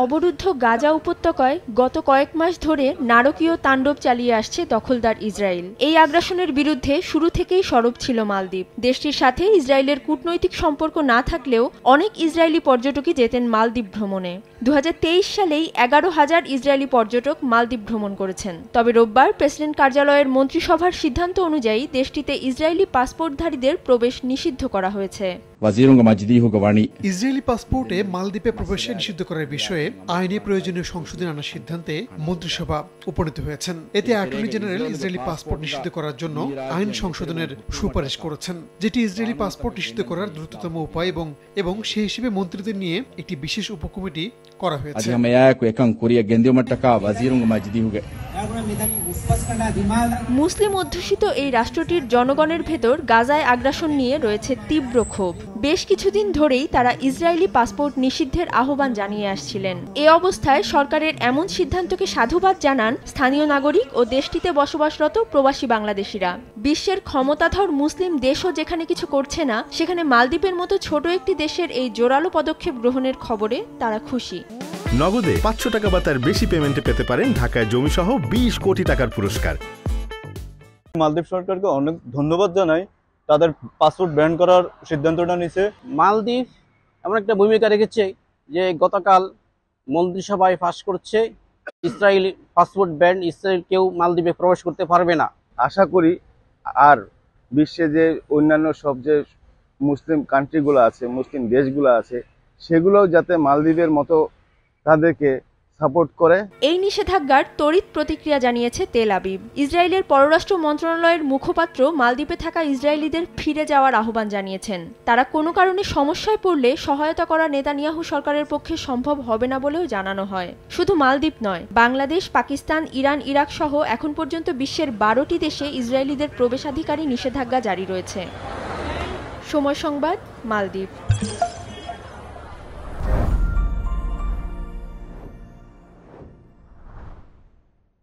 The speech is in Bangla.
অবরুদ্ধ গাজা উপত্যকায় গত কয়েক মাস ধরে নারকীয় তাণ্ডব চালিয়ে আসছে দখলদার ইসরায়েল। এই আগ্রাসনের বিরুদ্ধে শুরু থেকেই সরব ছিল মালদ্বীপ। দেশটির সাথে ইসরায়েলের কূটনৈতিক সম্পর্ক না থাকলেও অনেক ইসরায়েলি পর্যটকই যেতেন মালদ্বীপ ভ্রমণে। 2023 সালেই 11,000 ইসরায়েলি পর্যটক মালদ্বীপ ভ্রমণ করেছেন। তবে রোববার প্রেসিডেন্ট কার্যালয়ের মন্ত্রিসভার সিদ্ধান্ত অনুযায়ী দেশটিতে ইসরায়েলি পাসপোর্টধারীদের প্রবেশ নিষিদ্ধ করা হয়েছে। ইসরায়েলি পাসপোর্টে মালদ্বীপে প্রবেশে নিষিদ্ধ করার বিষয়ে আইনে প্রয়োজনীয় সংশোধন আনার সিদ্ধান্তে মন্ত্রিসভা উপনীত হয়েছেন। এতে অ্যাটর্নি জেনারেল ইসরায়েলি পাসপোর্ট নিষিদ্ধ করার জন্য আইন সংশোধনের সুপারিশ করেছেন, যেটি ইসরায়েলি পাসপোর্ট নিষিদ্ধ করার দ্রুততম উপায় এবং সেই হিসেবে মন্ত্রীদের নিয়ে একটি বিশেষ উপকমিটি করা হয়েছে। মুসলিম অধ্যুষিত এই রাষ্ট্রটির জনগণের ভেতর গাজায় আগ্রাসন নিয়ে রয়েছে তীব্র ক্ষোভ। বেশ কিছুদিন ধরেই তারা ইসরায়েলি পাসপোর্ট নিষিদ্ধের আহ্বান জানিয়ে আসছিলেন। এ অবস্থায় সরকারের এমন সিদ্ধান্তকে সাধুবাদ জানান স্থানীয় নাগরিক ও দেশটিতে বসবাসরত প্রবাসী বাংলাদেশিরা। বিশ্বের ক্ষমতাধর মুসলিম দেশও যেখানে কিছু করছে না, সেখানে মালদ্বীপের মতো ছোট একটি দেশের এই জোরালো পদক্ষেপ গ্রহণের খবরে তারা খুশি। নগদে 500 টাকা বা তার বেশি পেমেন্টে পেতে পারেন ঢাকায় জমিসহ 20 কোটি টাকার পুরস্কার। মালদ্বীপ সরকারকে অনেক ধন্যবাদ জানাই, তাদের পাসপোর্ট ব্যান করার সিদ্ধান্তটা নিছে। মালদ্বীপ এমন একটা ভূমিকা রেখেছে যে গতকাল মন্ত্রিসভায় পাস করছে ইসরায়েলি পাসপোর্ট ব্যান, ইসরায়েল কেউ মালদ্বীপে প্রবেশ করতে পারবে না। আশা করি আর বিশ্বে যে অন্যান্য সব যে মুসলিম কান্ট্রিগুলো আছে, মুসলিম দেশগুলো আছে, সেগুলোও যাতে মালদ্বীপের মতো তাদেরকে সাপোর্ট করে। এই নিষেধাজ্ঞার তড়িৎ প্রতিক্রিয়া জানিয়েছে তেল আবিব। ইসরায়েলের পররাষ্ট্র মন্ত্রণালয়ের মুখপাত্র মালদ্বীপে থাকা ইসরায়েলিদের ফিরে যাওয়ার আহ্বান জানিয়েছেন। তারা কোনো কারণে সমস্যায় পড়লে সহায়তা করা নেতানিয়াহু সরকারের পক্ষে সম্ভব হবে না বলেও জানানো হয়। শুধু মালদ্বীপ নয়, বাংলাদেশ, পাকিস্তান, ইরান, ইরাক সহ এখন পর্যন্ত বিশ্বের 12টি দেশে ইসরায়েলিদের প্রবেশাধিকারী নিষেধাজ্ঞা জারি রয়েছে। সময় সংবাদ, মালদ্বীপ।